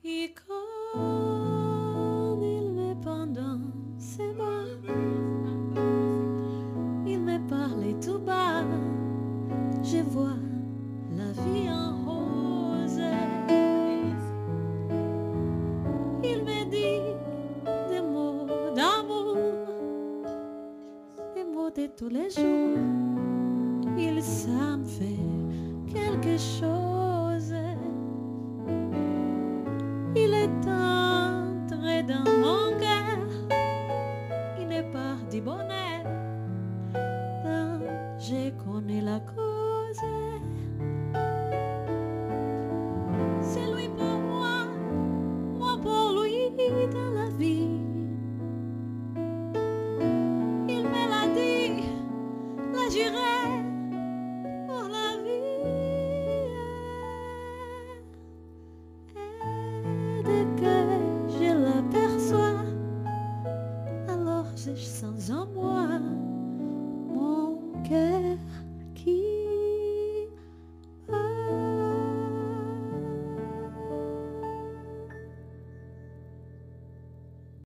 Et quand il me pendant ses bras, il me parlait tout bas, je vois la vie en rose. Il me dit des mots d'amour, des mots de tous les jours. Il ça me fait quelque chose. Il est entré dans mon cœur une part du bonheur dont je connais la cause. C'est lui pour moi pour lui dans la vie. Il me l'a dit, la juré pour la vie. Et dès que je l'aperçois, alors je sens en moi mon cœur